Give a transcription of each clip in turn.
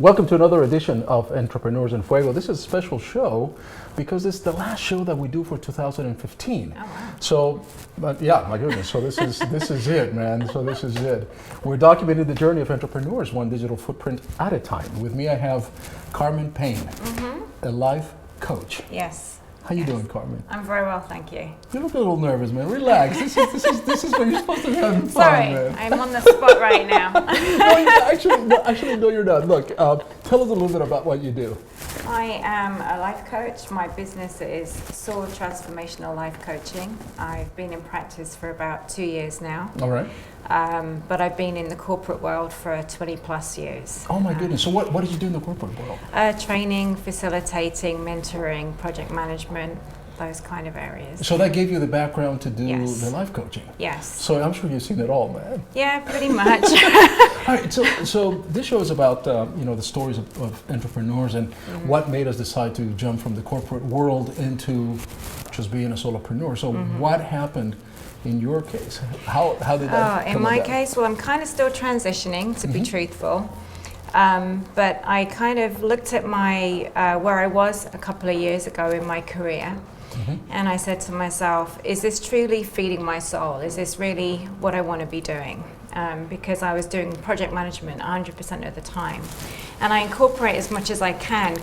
Welcome to another edition of Entrepreneurs N Fuego. This is a special show because it's the last show that we do for 2015. Oh, wow. So, but yeah, my goodness. So this is it, man. So this is it. We're documenting the journey of entrepreneurs, one digital footprint at a time. With me, I have Carmen Payne, a life coach. Yes. How you doing, Carmen? I'm very well, thank you. You look a little nervous, man. Relax. This is when you're supposed to be having fun, Sorry, man. I'm on the spot right now. No, you're not. Look, tell us a little bit about what you do. I am a life coach. My business is SOAR Transformational Life Coaching. I've been in practice for about 2 years now. All right. But I've been in the corporate world for 20 plus years. Oh my goodness. So what did you do in the corporate world? Training, facilitating, mentoring, project management, those kind of areas. So that gave you the background to do Yes. the life coaching? Yes. So I'm sure you've seen it all, man. Yeah, pretty much. All right, so this show is about the stories of entrepreneurs and what made us decide to jump from the corporate world into just being a solopreneur. So what happened in your case? How did that come in my about? case, well, I'm kind of still transitioning, to be truthful. But I kind of looked at my where I was a couple of years ago in my career, and I said to myself, is this truly feeding my soul? Is this really what I want to be doing? Because I was doing project management 100% of the time. And I incorporate as much as I can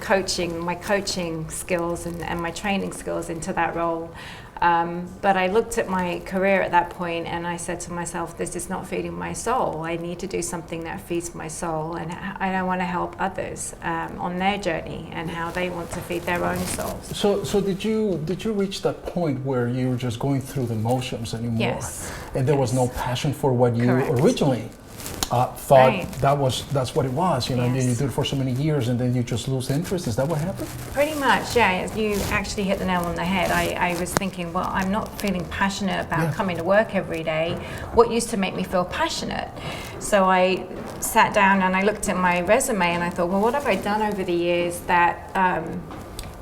my coaching skills and my training skills into that role. But I looked at my career at that point and I said to myself, this is not feeding my soul. I need to do something that feeds my soul, and I want to help others on their journey and how they want to feed their own souls. So did you reach that point where you were just going through the motions anymore? Yes. And there was no passion for what you Correct. originally thought Right. that's what it was, and then you Yes. do it for so many years and then you just lose interest. Is that what happened? Pretty much, yeah. You actually hit the nail on the head. I was thinking, well, I'm not feeling passionate about coming to work every day. What used to make me feel passionate? So I sat down and I looked at my resume and I thought, well, what have I done over the years that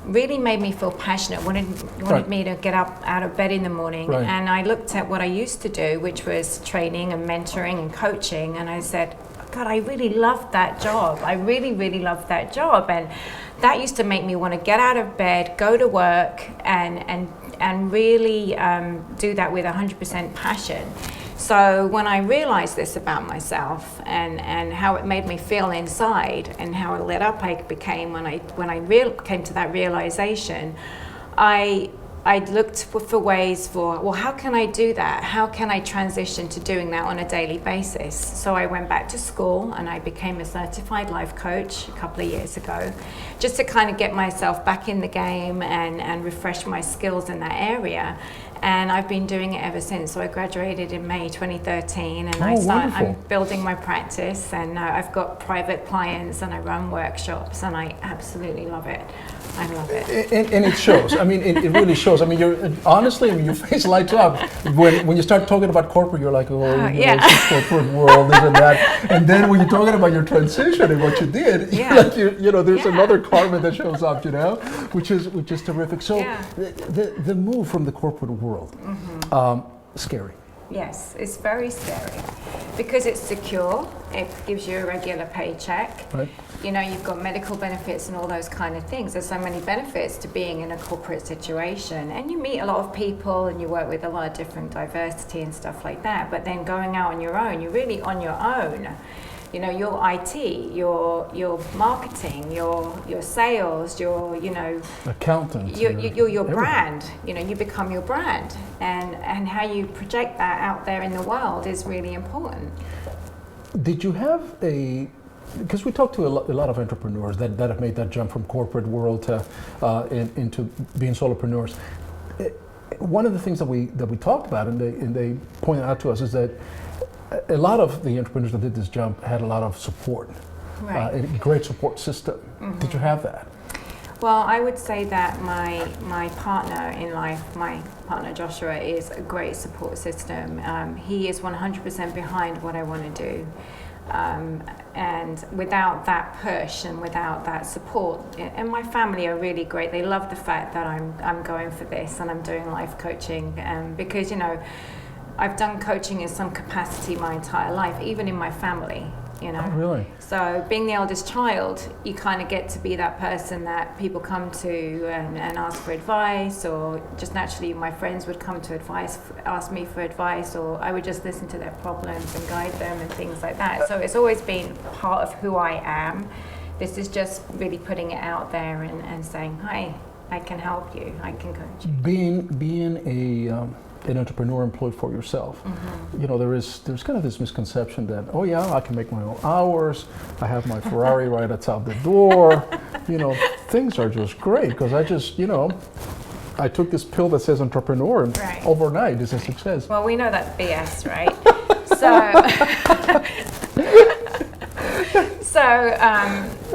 really made me feel passionate, wanted me to get up out of bed in the morning. Right. And I looked at what I used to do, which was training and mentoring and coaching, and I said, God, I really loved that job. I really, really loved that job. And that used to make me want to get out of bed, go to work, and really do that with 100% passion. So when I realized this about myself and how it made me feel inside and how lit up I became when I came to that realization, I looked for ways for, well, how can I do that? How can I transition to doing that on a daily basis? So I went back to school and I became a certified life coach a couple of years ago, just to kind of get myself back in the game and refresh my skills in that area. And I've been doing it ever since. So I graduated in May 2013, and I'm building my practice, and I've got private clients, and I run workshops, and I absolutely love it. I love it. And it shows. I mean, it really shows. I mean, your face lights up when you start talking about corporate. You're like, it's a corporate world, this and that. And then when you're talking about your transition and what you did, there's another Carmen that shows up, which is terrific. So the move from the corporate world, scary. Yes, it's very scary because it's secure. It gives you a regular paycheck. Right. You've got medical benefits and all those kind of things. There's so many benefits to being in a corporate situation, and you meet a lot of people and you work with a lot of different diversity and stuff like that. But then going out on your own, you're really on your own. Your IT, your marketing, your sales, your accountant, your brand. You become your brand, and how you project that out there in the world is really important. Did you have because we talked to a lot of entrepreneurs that have made that jump from corporate world to into being solopreneurs. One of the things that we talked about and they pointed out to us is that a lot of the entrepreneurs that did this jump had a lot of support, a great support system. Did you have that? Well, I would say that my partner in life, my partner Joshua, is a great support system. He is 100% behind what I want to do. And without that push and without that support, and my family are really great. They love the fact that I'm going for this and I'm doing life coaching, because I've done coaching in some capacity my entire life, even in my family. you know. Oh, really? So being the eldest child, you kind of get to be that person that people come to and ask for advice, or just naturally my friends would come to ask me for advice, or I would just listen to their problems and guide them and things like that. So it's always been part of who I am. This is just really putting it out there and saying, hi, I can help you, I can coach you. Being an entrepreneur employed for yourself, you know, there's kind of this misconception that, oh yeah, I can make my own hours, I have my Ferrari right outside the door, you know, things are just great because I just, you know, I took this pill that says entrepreneur and overnight it's a success. Well, we know that's BS, right?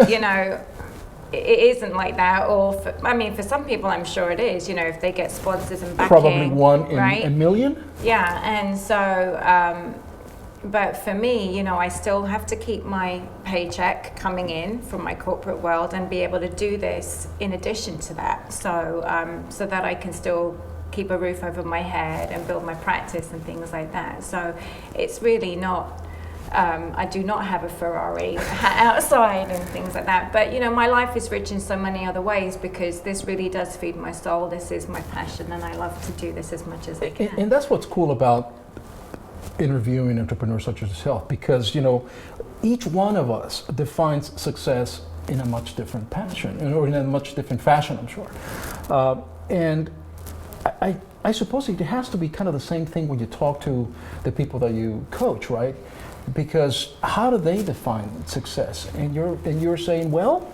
You know, it isn't like that, or for some people I'm sure it is, you know, if they get sponsors and backing. Probably one in a million? Yeah, and so, but for me, you know, I still have to keep my paycheck coming in from my corporate world and be able to do this in addition to that, so that I can still keep a roof over my head and build my practice and things like that. So it's really not, I do not have a Ferrari outside and things like that. But, you know, my life is rich in so many other ways because this really does feed my soul. This is my passion and I love to do this as much as I can. And that's what's cool about interviewing entrepreneurs such as yourself, because, you know, each one of us defines success in a much different passion, or in a much different fashion, I'm sure. And I suppose it has to be kind of the same thing when you talk to the people that you coach, right? Because how do they define success? And you're saying, well,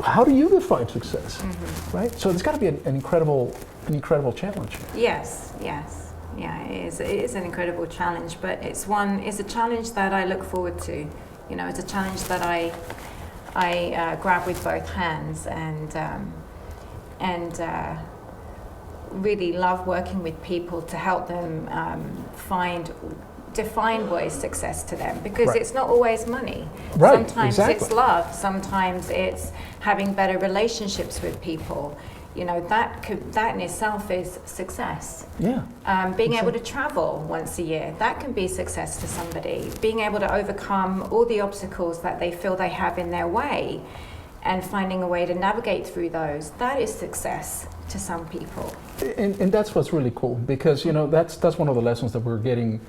how do you define success, right? So it's got to be an incredible challenge. Yes. Yeah, it is an incredible challenge, but it's a challenge that I look forward to. You know, it's a challenge that I grab with both hands and really love working with people to help them define what is success to them, because it's not always money. Sometimes it's love, sometimes it's having better relationships with people. You know, that in itself is success. Yeah. Being able to travel once a year, that can be success to somebody. Being able to overcome all the obstacles that they feel they have in their way and finding a way to navigate through those, that is success to some people. And that's what's really cool, because, you know, that's one of the lessons that we're getting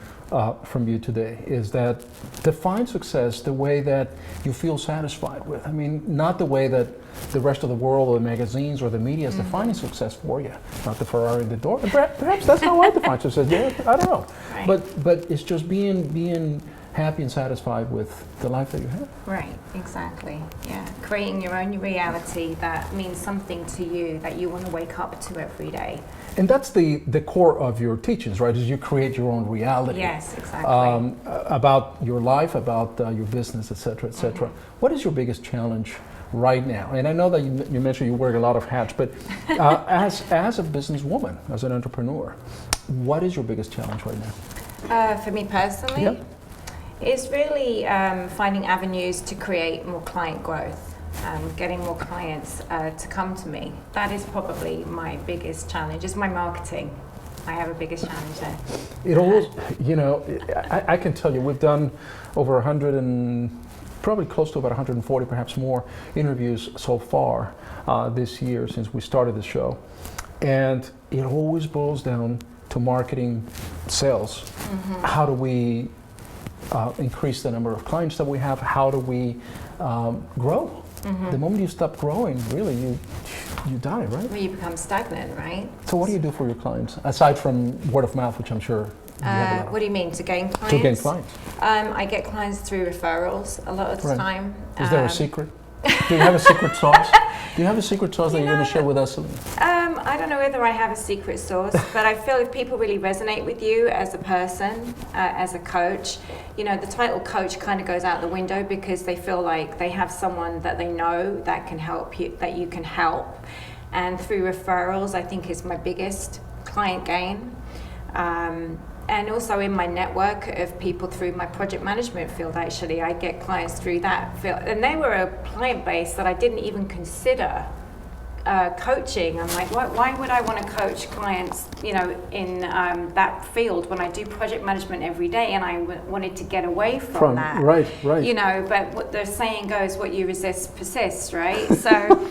from you today, is that define success the way that you feel satisfied with. I mean, not the way that the rest of the world or the magazines or the media is defining success for you, not the Ferrari in the door. And perhaps that's how I define success. Yeah, I don't know. Right. But it's just being happy and satisfied with the life that you have. Right, exactly. Yeah, creating your own reality that means something to you, that you want to wake up to every day. And that's the core of your teachings, right? Is you create your own reality. Yes, exactly. About your life, about your business, et cetera, et cetera. What is your biggest challenge right now? And I know that you mentioned you wear a lot of hats, but as a businesswoman, as an entrepreneur, what is your biggest challenge right now? For me personally, it's really finding avenues to create more client growth. Getting more clients to come to me. That is probably my biggest challenge, is my marketing. I have a biggest challenge there. It always, you know, I can tell you, we've done over 100 and probably close to about 140, perhaps more interviews so far this year since we started the show. And it always boils down to marketing, sales. How do we increase the number of clients that we have? How do we grow? The moment you stop growing, really, you die, right? Well, you become stagnant, right? So what do you do for your clients, aside from word of mouth, which I'm sure you have a lot of? What do you mean, to gain clients? To gain clients. I get clients through referrals a lot of the time. Is there a secret? Do you have a secret sauce? Do you have a secret sauce that you're going to share with us? I don't know whether I have a secret sauce, but I feel if people really resonate with you as a person, as a coach, you know, the title coach kind of goes out the window because they feel like they have someone that they know that can help you, that you can help. And through referrals, I think is my biggest client gain. And also in my network of people through my project management field, actually, I get clients through that field. And they were a client base that I didn't even consider coaching. I'm like, why would I want to coach clients, you know, in that field when I do project management every day, and I wanted to get away from that. Right. You know, but what the saying goes, what you resist persists, right? So,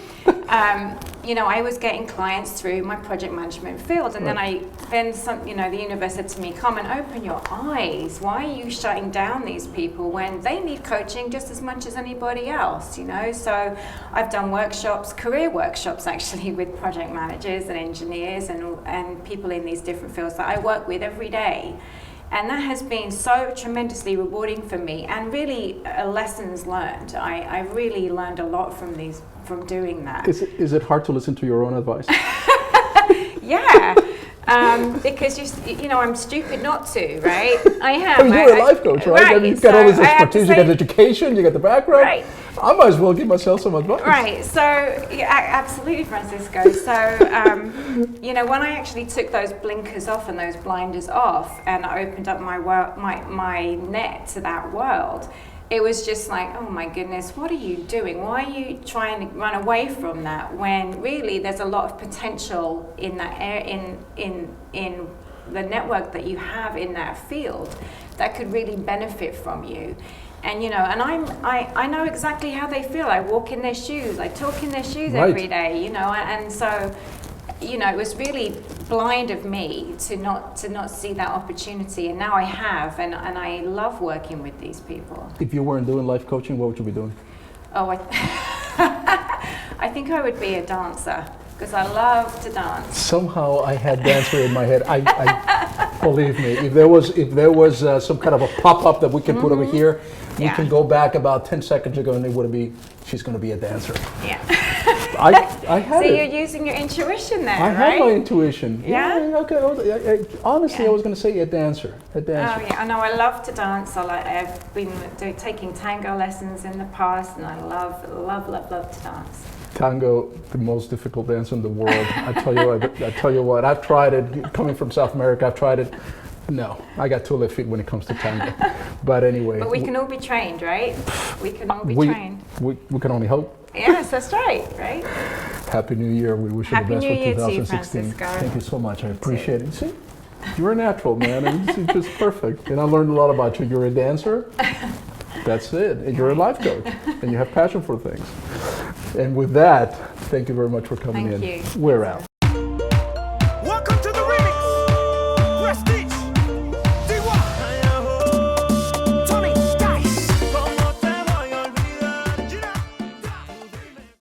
you know, I was getting clients through my project management field, and then you know, the universe said to me, Carmen, open your eyes. Why are you shutting down these people when they need coaching just as much as anybody else, you know? So I've done workshops, career workshops actually, with project managers and engineers and people in these different fields that I work with every day. And that has been so tremendously rewarding for me, and really lessons learned. I really learned a lot from doing that. Is it hard to listen to your own advice? Yeah, because you know, I'm stupid not to, right? I am. I mean, you're a life coach, right? I mean, you've got all this expertise, you got education, you got the background. Right. I might as well give myself some advice. Right, so yeah, absolutely, Francisco. So, you know, when I actually took those blinkers off and those blinders off, and I opened up my net to that world, it was just like, oh my goodness, what are you doing? Why are you trying to run away from that when really there's a lot of potential in that in the network that you have in that field that could really benefit from you? And you know, and I know exactly how they feel. I walk in their shoes, I talk in their shoes every day, you know, and so, you know, it was really blind of me to not see that opportunity, and now I have, and I love working with these people. If you weren't doing life coaching, what would you be doing? Oh, I think I would be a dancer, because I love to dance. Somehow I had dancer in my head. I believe me, if there was some kind of a pop-up that we can put over here, we can go back about 10 seconds ago, and it would be, she's going to be a dancer. Yeah. I had so it. you're using your intuition there, I right? have my intuition. Yeah? Okay. Honestly, I was going to say a dancer. Oh yeah, I know. I love to dance. I've been taking tango lessons in the past, and I love to dance. Tango, the most difficult dance in the world. I tell you what. I've tried it. Coming from South America, I've tried it. No, I got 2 left feet when it comes to tango. But anyway. But we can all be trained, right? We can all be trained. We can only hope. Yes, that's right. Happy New Year. We wish you the best for 2016. Francisco. Thank you so much. I appreciate it. See, you're a natural, man. And it's just perfect. And I learned a lot about you. You're a dancer. That's it. And you're a life coach. And you have passion for things. And with that, thank you very much for coming in. Thank you. We're out.